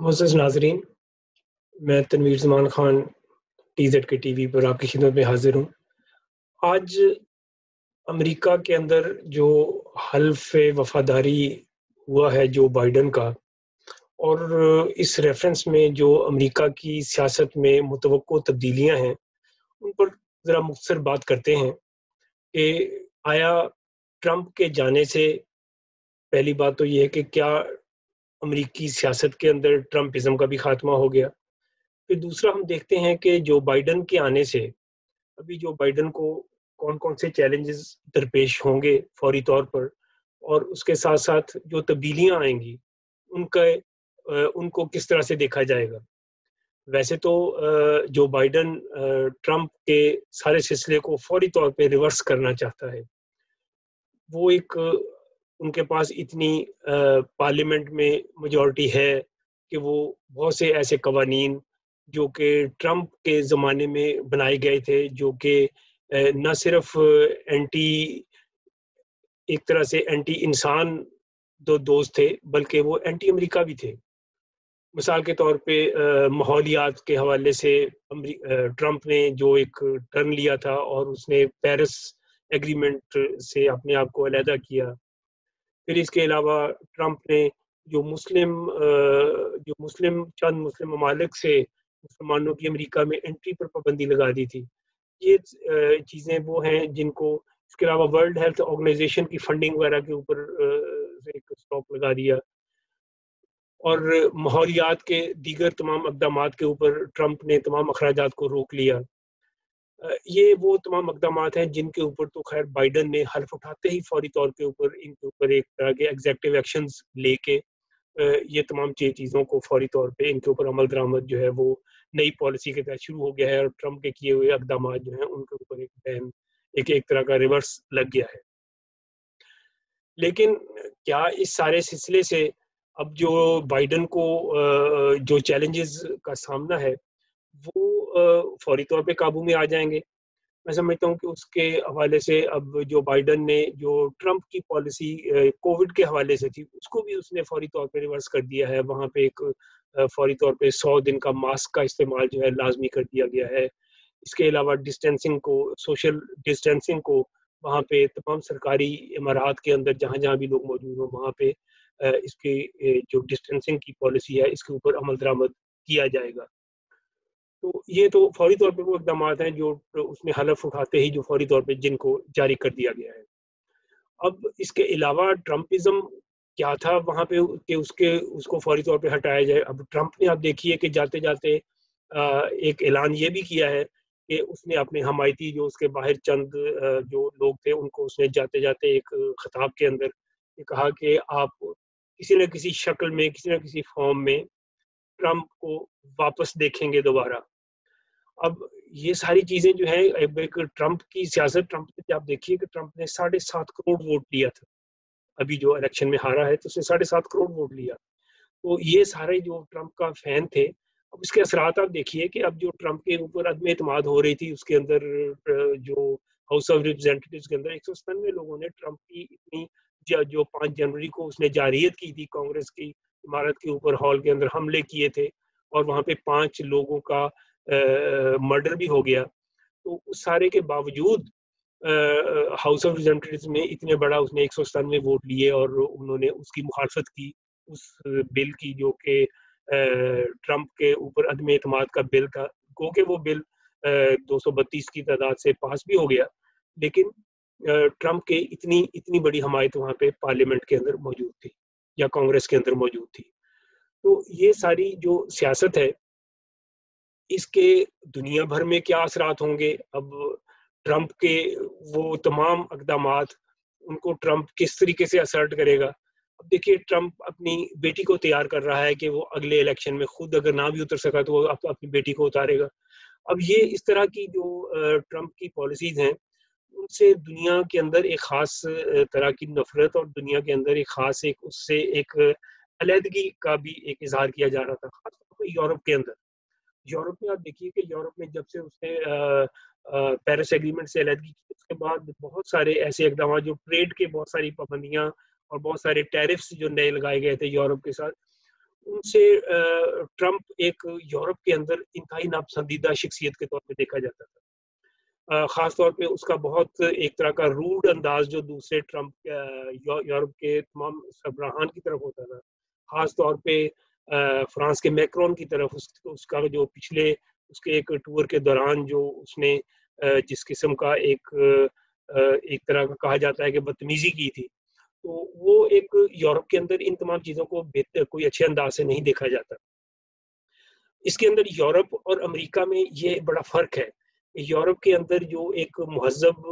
معزز ناظرین، میں تنویر زمان خان ٹی زیڈ کے ٹی وی پر آپ کی خدمت میں حاضر ہوں۔ آج امریکہ کے اندر جو حلف وفاداری ہوا ہے جو بائیڈن کا، اور اس ریفرنس میں جو امریکہ کی سیاست میں متوقع تبدیلیاں ہیں ان پر ذرا مختصر بات کرتے ہیں کہ آیا ٹرمپ کے جانے سے پہلی بات تو یہ ہے کہ کیا امریکی سیاست کے اندر ٹرمپزم کا بھی خاتمہ ہو گیا۔ پھر دوسرا ہم دیکھتے ہیں کہ جو بائیڈن کے آنے سے ابھی جو بائیڈن کو کون کون سے چیلنجز درپیش ہوں گے فوری طور پر، اور اس کے ساتھ ساتھ جو تبدیلیاں آئیں گی ان کو کس طرح سے دیکھا جائے گا۔ ویسے تو جو بائیڈن ٹرمپ کے سارے سلسلے کو فوری طور پہ ریورس کرنا چاہتا ہے، وہ ایک ان کے پاس اتنی پارلیمنٹ میں میجورٹی ہے کہ وہ بہت سے ایسے قوانین جو کہ ٹرمپ کے زمانے میں بنائے گئے تھے، جو کہ نہ صرف ایک طرح سے اینٹی انسان دوست تھے، بلکہ وہ اینٹی امریکہ بھی تھے۔ مثال کے طور پہ ماحولیات کے حوالے سے ٹرمپ نے جو ایک ٹرن لیا تھا اور اس نے پیرس ایگریمنٹ سے اپنے آپ کو علیحدہ کیا۔ پھر اس کے علاوہ ٹرمپ نے جو چند مسلم ممالک سے مسلمانوں کی امریکہ میں انٹری پر پابندی لگا دی تھی۔ یہ چیزیں وہ ہیں جن کو، اس کے علاوہ ورلڈ ہیلتھ آرگنائزیشن کی فنڈنگ وغیرہ کے اوپر ایک اسٹاپ لگا دیا، اور ماحولیات کے دیگر تمام اقدامات کے اوپر ٹرمپ نے تمام اخراجات کو روک لیا۔ یہ وہ تمام اقدامات ہیں جن کے اوپر تو خیر بائیڈن نے حلف اٹھاتے ہی فوری طور کے اوپر ان کے اوپر ایک طرح کے ایگزیکٹو ایکشنز لے کے یہ تمام چیزوں کو فوری طور پہ ان کے اوپر عمل درآمد جو ہے وہ نئی پالیسی کے تحت شروع ہو گیا ہے، اور ٹرمپ کے کیے ہوئے اقدامات جو ہیں ان کے اوپر ایک طرح کا ریورس لگ گیا ہے۔ لیکن کیا اس سارے سلسلے سے اب جو بائیڈن کو جو چیلنجز کا سامنا ہے وہ فوری طور پہ قابو میں آ جائیں گے؟ میں سمجھتا ہوں کہ اس کے حوالے سے اب جو بائیڈن نے جو ٹرمپ کی پالیسی کووڈ کے حوالے سے تھی، اس کو بھی اس نے فوری طور پہ ریورس کر دیا ہے۔ وہاں پہ ایک فوری طور پہ 100 دن کا ماسک کا استعمال جو ہے لازمی کر دیا گیا ہے۔ اس کے علاوہ سوشل ڈسٹینسنگ کو وہاں پہ تمام سرکاری عمارات کے اندر جہاں جہاں بھی لوگ موجود ہوں وہاں پہ اس کی جو ڈسٹینسنگ کی پالیسی ہے اس کے اوپر عمل درآمد کیا جائے گا۔ تو یہ تو فوری طور پہ وہ اقدامات ہیں جو اس نے حلف اٹھاتے ہی جو فوری طور پہ جن کو جاری کر دیا گیا ہے۔ اب اس کے علاوہ ٹرمپزم کیا تھا وہاں پہ کہ اس کو فوری طور پہ ہٹایا جائے۔ اب ٹرمپ نے آپ دیکھیے کہ جاتے جاتے ایک اعلان یہ بھی کیا ہے کہ اس نے اپنے حمایتی جو اس کے باہر چند جو لوگ تھے ان کو اس نے جاتے جاتے ایک خطاب کے اندر یہ کہا کہ آپ کسی نہ کسی شکل میں کسی نہ کسی فارم میں ٹرمپ کو واپس دیکھیں گے دوبارہ۔ اب یہ ساری چیزیں جو ہیں ایک ٹرمپ کی سیاست، ٹرمپ آپ دیکھیے کہ ٹرمپ نے 7.5 کروڑ ووٹ لیا تھا، ابھی جو الیکشن میں ہارا ہے تو اس نے 7.5 کروڑ ووٹ لیا۔ تو یہ سارے جو ٹرمپ کا فین تھے، اب اس کے اثرات آپ دیکھیے کہ اب جو ٹرمپ کے اوپر عدم اعتماد ہو رہی تھی، اس کے اندر جو ہاؤس آف ریپرزینٹیٹیوز کے اندر 197 لوگوں نے ٹرمپ کی اتنی جو 5 جنوری کو اس نے جارحیت کی تھی، کانگریس کی عمارت کے اوپر ہال کے اندر حملے کیے تھے اور وہاں پہ 5 لوگوں کا مرڈر بھی ہو گیا۔ تو اس سارے کے باوجود ہاؤس آف ریپرزینٹیٹیوز میں اتنے بڑا اس نے 197 ووٹ لیے اور انہوں نے اس کی مخالفت کی، اس بل کی جو کہ ٹرمپ کے اوپر عدم اعتماد کا بل تھا۔ گو کہ وہ بل 232 کی تعداد سے پاس بھی ہو گیا، لیکن ٹرمپ کے اتنی بڑی حمایت وہاں پہ پارلیمنٹ کے اندر موجود تھی یا کانگریس کے اندر موجود تھی۔ تو یہ ساری جو سیاست ہے اس کے دنیا بھر میں کیا اثرات ہوں گے؟ اب ٹرمپ کے وہ تمام اقدامات ان کو ٹرمپ کس طریقے سے اسرٹ کرے گا؟ اب دیکھیے ٹرمپ اپنی بیٹی کو تیار کر رہا ہے کہ وہ اگلے الیکشن میں خود اگر نہ بھی اتر سکا تو وہ اپنی بیٹی کو اتارے گا۔ اب یہ اس طرح کی جو ٹرمپ کی پالیسیز ہیں ان سے دنیا کے اندر ایک خاص طرح کی نفرت اور دنیا کے اندر ایک خاص اس سے ایک علیحدگی کا بھی ایک اظہار کیا جا رہا تھا، خاص طور پہ یورپ کے اندر۔ یورپ میں آپ دیکھیے کہ یورپ میں جب سے اس نے پیرس ایگریمنٹ سے علیحدگی کی، اس کے بعد بہت سارے ایسے اقدامات جو ٹریڈ کے بہت ساری پابندیاں اور بہت سارے ٹیرفس جو نئے لگائے گئے تھے یورپ کے ساتھ، ان سے ٹرمپ ایک یورپ کے اندر انتہائی ناپسندیدہ شخصیت کے طور پہ دیکھا جاتا تھا. خاص طور پہ اس کا بہت ایک طرح کا روڈ انداز جو دوسرے ٹرمپ یورپ کے تمام سربراہان کی طرف ہوتا تھا، خاص طور پہ فرانس کے میکرون کی طرف اس کا جو پچھلے اس کے ایک ٹور کے دوران جو اس نے جس قسم کا ایک طرح کا کہا جاتا ہے کہ بدتمیزی کی تھی، تو وہ ایک یورپ کے اندر ان تمام چیزوں کو بہتر کوئی اچھے انداز سے نہیں دیکھا جاتا. اس کے اندر یورپ اور امریکہ میں یہ بڑا فرق ہے. یورپ کے اندر جو ایک مہذب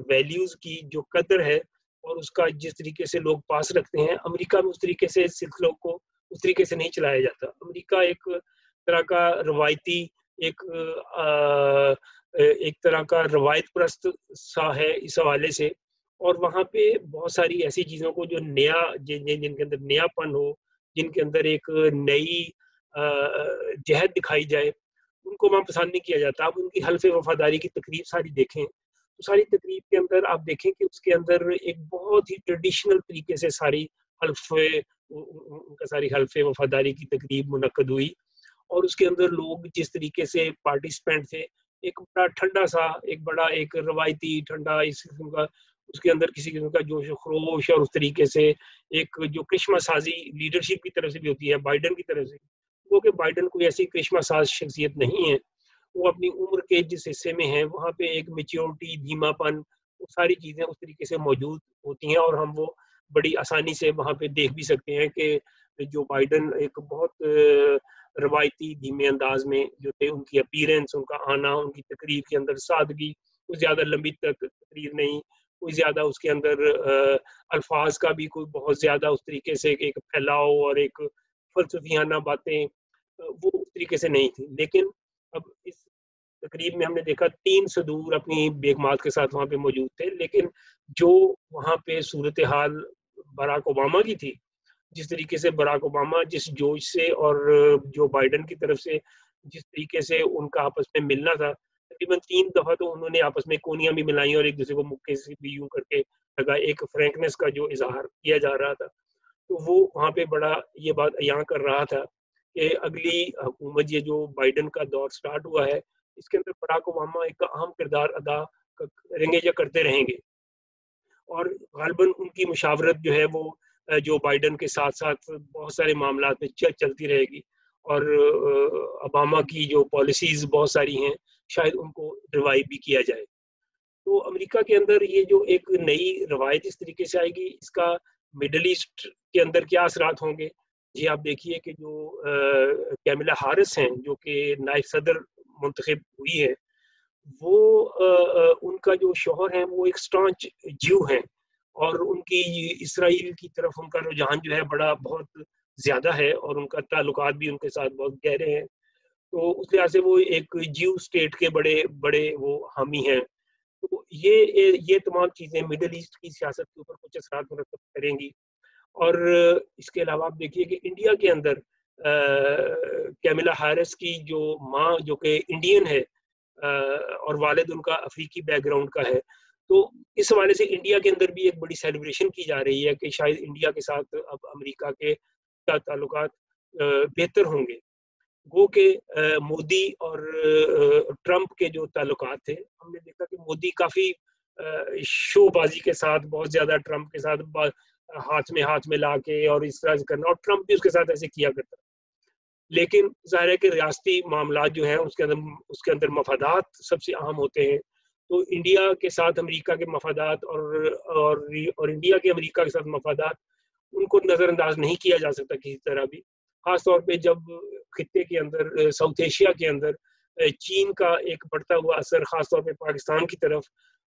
ویلیوز کی جو قدر ہے اور اس کا جس طریقے سے لوگ پاس رکھتے ہیں، امریکہ میں اس طریقے سے سلسلوں کو اس طریقے سے نہیں چلایا جاتا. امریکہ ایک طرح کا روایتی ایک طرح کا روایت پرست سا ہے اس حوالے سے، اور وہاں پہ بہت ساری ایسی چیزوں کو جو نیا جن کے اندر نیا پن ہو، جن کے اندر ایک نئی جہت دکھائی جائے، ان کو وہاں پسند نہیں کیا جاتا. آپ ان کی حلف وفاداری کی تقریب ساری دیکھیں تو ساری تقریب کے اندر آپ دیکھیں کہ اس کے اندر ایک بہت ہی ٹریڈیشنل طریقے سے ساری حلف وفاداری کی تقریب منعقد ہوئی، اور اس کے اندر لوگ جس طریقے سے پارٹیسپینٹ تھے، ایک بڑا ٹھنڈا سا ایک روایتی ٹھنڈا اس قسم کا، اس کے اندر کسی قسم کا جوش و خروش، اور اس طریقے سے ایک جو کرشمہ سازی لیڈرشپ کی طرف سے بھی ہوتی ہے بائیڈن کی طرف سے، وہ کہ بائیڈن کوئی ایسی کرشمہ ساز شخصیت نہیں ہے. وہ اپنی عمر کے جس حصے میں ہیں وہاں پہ ایک میچیورٹی، دھیما پن، وہ ساری چیزیں اس طریقے سے موجود ہوتی ہیں، اور ہم وہ بڑی آسانی سے وہاں پہ دیکھ بھی سکتے ہیں کہ جو بائیڈن ایک بہت روایتی دھیمے انداز میں جو تھے، ان کی اپیرنس، ان کا آنا، ان کی تقریر کے اندر سادگی، کوئی زیادہ لمبی تقریر نہیں، کوئی زیادہ اس کے اندر الفاظ کا بھی کوئی بہت زیادہ اس طریقے سے ایک پھیلاؤ اور ایک فلسفیانہ باتیں وہ اس طریقے سے نہیں تھی. لیکن اب اس تقریب میں ہم نے دیکھا 3 صدور اپنی بیگمات کے ساتھ وہاں پہ موجود تھے، لیکن جو وہاں پہ صورتحال براک اوباما کی تھی، جس طریقے سے براک اوباما جس جوش سے اور جو بائیڈن کی طرف سے جس طریقے سے ان کا آپس میں ملنا تھا، تقریباً 3 دفعہ تو انہوں نے آپس میں کونیاں بھی ملائیں اور ایک دوسرے کو مکے سے بھی یوں کر کے لگا، ایک فرینکنس کا جو اظہار کیا جا رہا تھا. تو وہ وہاں پہ بڑا یہ بات عیاں کر رہا تھا کہ اگلی حکومت یہ جو بائیڈن کا دور سٹارٹ ہوا ہے، اس کے اندر براک اوباما ایک اہم کردار ادا کریں گے یا کرتے رہیں گے، اور غالباً ان کی مشاورت جو ہے وہ جو بائیڈن کے ساتھ ساتھ بہت سارے معاملات میں چلتی رہے گی، اور اوباما کی جو پالیسیز بہت ساری ہیں شاید ان کو ریوائیو بھی کیا جائے. تو امریکہ کے اندر یہ جو ایک نئی روایت اس طریقے سے آئے گی، اس کا مڈل ایسٹ کے اندر کیا اثرات ہوں گے؟ جی آپ دیکھیے کہ جو کیملا ہارس ہیں جو کہ نائب صدر منتخب ہوئی ہے، وہ ان کا جو شوہر ہیں وہ ایک سٹانچ جیو ہیں، اور ان کی اسرائیل کی طرف ان کا رجحان جو ہے بہت زیادہ ہے، اور ان کا تعلقات بھی ان کے ساتھ بہت گہرے ہیں. تو اس لحاظ سے وہ ایک جیو اسٹیٹ کے بڑے بڑے وہ حامی ہیں. تو یہ تمام چیزیں مڈل ایسٹ کی سیاست کے اوپر کچھ اثرات مرتب کریں گی. اور اس کے علاوہ آپ دیکھیے کہ انڈیا کے اندر کیملا ہیرس کی جو ماں جو کہ انڈین ہے اور والد ان کا افریقی بیک گراؤنڈ کا ہے، تو اس حوالے سے انڈیا کے اندر بھی ایک بڑی سیلیبریشن کی جا رہی ہے کہ شاید انڈیا کے ساتھ اب امریکہ کے تعلقات بہتر ہوں گے. گو کہ مودی اور ٹرمپ کے جو تعلقات تھے، ہم نے دیکھا کہ مودی کافی شو بازی کے ساتھ بہت زیادہ ٹرمپ کے ساتھ ہاتھ میں لا کے اور اس طرح سے کرنا، اور ٹرمپ بھی اس کے ساتھ ایسے کیا کرتا. لیکن ظاہر ہے کہ ریاستی معاملات جو ہیں اس کے اندر مفادات سب سے اہم ہوتے ہیں. تو انڈیا کے ساتھ امریکہ کے مفادات اور انڈیا کے امریکہ کے ساتھ مفادات، ان کو نظر انداز نہیں کیا جا سکتا کسی طرح بھی، خاص طور پہ جب خطے کے اندر ساؤتھ ایشیا کے اندر چین کا ایک بڑھتا ہوا اثر خاص طور پہ پاکستان کی طرف،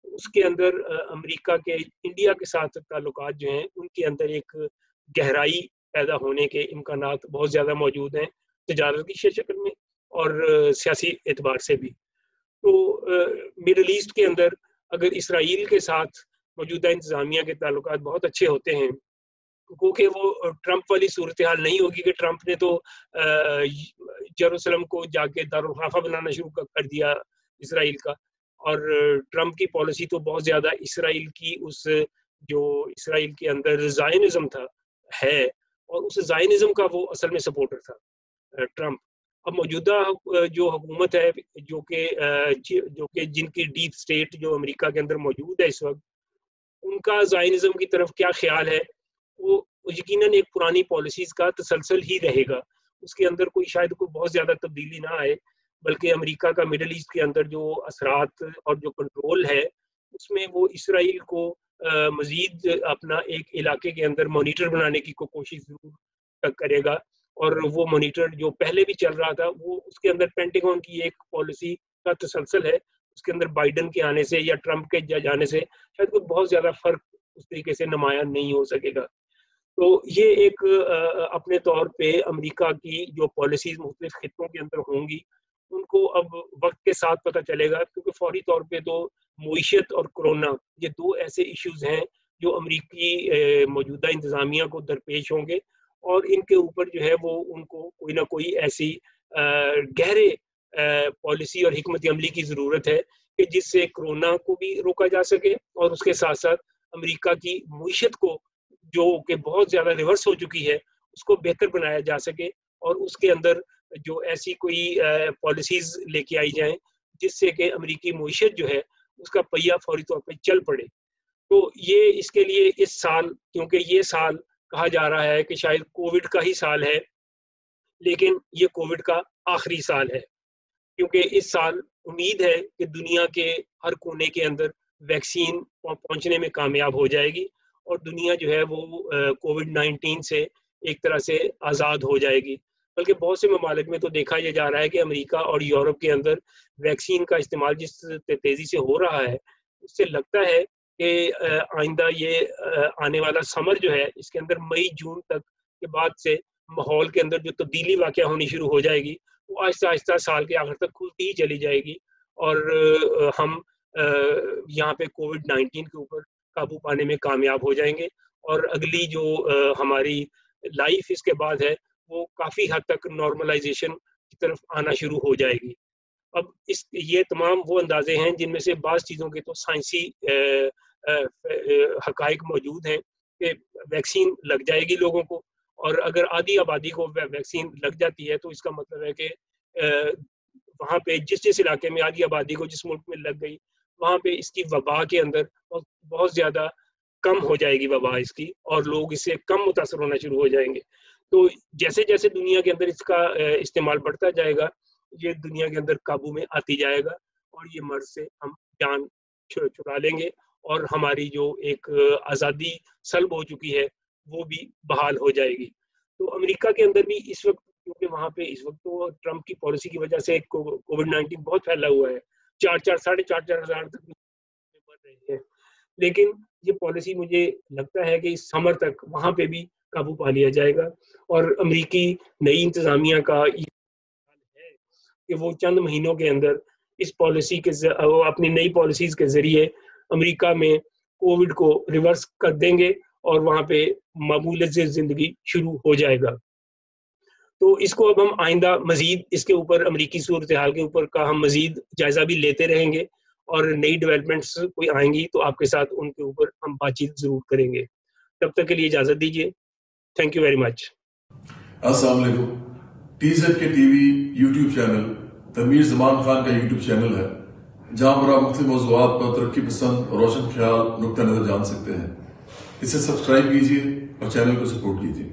اس کے اندر امریکہ کے انڈیا کے ساتھ تعلقات جو ہیں ان کے اندر ایک گہرائی پیدا ہونے کے امکانات بہت زیادہ موجود ہیں، تجارت کی شکل میں اور سیاسی اعتبار سے بھی. تو مڈل ایسٹ کے اندر اگر اسرائیل کے ساتھ موجودہ انتظامیہ کے تعلقات بہت اچھے ہوتے ہیں، کیونکہ وہ ٹرمپ والی صورتحال نہیں ہوگی کہ ٹرمپ نے تو یروشلم کو جا کے دارالخلافہ بنانا شروع کر دیا اسرائیل کا، اور ٹرمپ کی پالیسی تو بہت زیادہ اسرائیل کی جو اسرائیل کے اندر زائنزم تھا ہے، اور اس زائنزم کا وہ اصل میں سپورٹر تھا ٹرمپ. اب موجودہ جو حکومت ہے جو کہ جن کی ڈیپ اسٹیٹ جو امریکہ کے اندر موجود ہے اس وقت, ان کا زائنزم کی طرف کیا خیال ہے, وہ یقیناً ایک پرانی پالیسیز کا تسلسل ہی رہے گا. اس کے اندر کوئی شاید کوئی بہت زیادہ تبدیلی نہ آئے, بلکہ امریکہ کا مڈل ایسٹ کے اندر جو اثرات اور جو کنٹرول ہے اس میں وہ اسرائیل کو مزید اپنا ایک علاقے کے اندر مانیٹر بنانے کی کوشش ضرور کرے گا. اور وہ مانیٹر جو پہلے بھی چل رہا تھا وہ اس کے اندر پینٹاگون کی ایک پالیسی کا تسلسل ہے, اس کے اندر بائیڈن کے آنے سے یا ٹرمپ کے جانے سے شاید کوئی بہت زیادہ فرق اس طریقے سے نمایاں نہیں ہو سکے گا. تو یہ ایک اپنے طور پہ امریکہ کی جو پالیسیز مختلف خطوں کے اندر ہوں گی ان کو اب وقت کے ساتھ پتہ چلے گا, کیونکہ فوری طور پہ تو معیشت اور کرونا یہ دو ایسے ایشوز ہیں جو امریکی موجودہ انتظامیہ کو درپیش ہوں گے, اور ان کے اوپر جو ہے وہ ان کو کوئی نہ کوئی ایسی گہرے پالیسی اور حکمت عملی کی ضرورت ہے کہ جس سے کرونا کو بھی روکا جا سکے اور اس کے ساتھ ساتھ امریکہ کی معیشت کو جو کہ بہت زیادہ ریورس ہو چکی ہے اس کو بہتر بنایا جا سکے, اور اس کے اندر جو ایسی کوئی پالیسیز لے کے آئی جائیں جس سے کہ امریکی معیشت جو ہے اس کا پہیہ فوری طور پہ چل پڑے. تو یہ اس کے لیے اس سال, کیونکہ یہ سال کہا جا رہا ہے کہ شاید کووڈ کا ہی سال ہے, لیکن یہ کووڈ کا آخری سال ہے, کیونکہ اس سال امید ہے کہ دنیا کے ہر کونے کے اندر ویکسین پہنچنے میں کامیاب ہو جائے گی اور دنیا جو ہے وہ کووڈ-19 سے ایک طرح سے آزاد ہو جائے گی. بلکہ بہت سے ممالک میں تو دیکھا یہ جا رہا ہے کہ امریکہ اور یورپ کے اندر ویکسین کا استعمال جس تیزی سے ہو رہا ہے اس سے لگتا ہے کہ آئندہ یہ آنے والا سمر جو ہے اس کے اندر مئی جون تک کے بعد سے ماحول کے اندر جو تبدیلی واقع ہونی شروع ہو جائے گی وہ آہستہ آہستہ سال کے آخر تک کھلتی ہی چلی جائے گی, اور ہم یہاں پہ کووڈ-19 کے اوپر قابو پانے میں کامیاب ہو جائیں گے, اور اگلی جو ہماری لائف اس کے بعد ہے وہ کافی حد تک نارملائزیشن کی طرف آنا شروع ہو جائے گی. اب یہ تمام وہ اندازے ہیں جن میں سے بعض چیزوں کے تو سائنسی حقائق موجود ہیں کہ ویکسین لگ جائے گی لوگوں کو, اور اگر آدھی آبادی کو ویکسین لگ جاتی ہے تو اس کا مطلب ہے کہ وہاں پہ جس علاقے میں آدھی آبادی کو جس ملک میں لگ گئی وہاں پہ اس کی وبا کے اندر بہت زیادہ کم ہو جائے گی وبا اس کی, اور لوگ اس سے کم متاثر ہونا شروع ہو جائیں گے. تو جیسے جیسے دنیا کے اندر اس کا استعمال بڑھتا جائے گا یہ دنیا کے اندر قابو میں آتی جائے گا, اور یہ مرض سے ہم جان چھڑا لیں گے, اور ہماری جو ایک آزادی سلب ہو چکی ہے وہ بھی بحال ہو جائے گی. تو امریکہ کے اندر بھی اس وقت, کیونکہ وہاں پہ اس وقت تو ٹرمپ کی پالیسی کی وجہ سے کووڈ-19 بہت پھیلا ہوا ہے, 4,500 ہزار تک بڑھ رہے ہیں, لیکن یہ پالیسی مجھے لگتا ہے کہ اس سمر تک وہاں پہ بھی قابو پا لیا جائے گا, اور امریکی نئی انتظامیہ کا یہ ہے کہ وہ چند مہینوں کے اندر اس پالیسی کے اپنی نئی پالیسیز کے ذریعے امریکہ میں کووڈ کو ریورس کر دیں گے اور وہاں پہ معمول زندگی شروع ہو جائے گا. تو اس کو اب ہم آئندہ مزید اس کے اوپر امریکی صورتحال کے اوپر کا ہم مزید جائزہ بھی لیتے رہیں گے, اور نئی ڈیولپمنٹس کوئی آئیں گی تو آپ کے ساتھ ان کے اوپر ہم بات چیت ضرور کریں گے. تب تک کے لیے اجازت دیجیے. Thank you very much. السلام علیکم. ٹی زیڈ کے T V YouTube channel Tanveer Zaman Khan کا یوٹیوب چینل ہے جہاں پر آپ مختلف موضوعات پر ترقی پسند روشن خیال نقطہ نظر جان سکتے ہیں. اسے سبسکرائب کیجیے اور چینل کو سپورٹ کیجیے.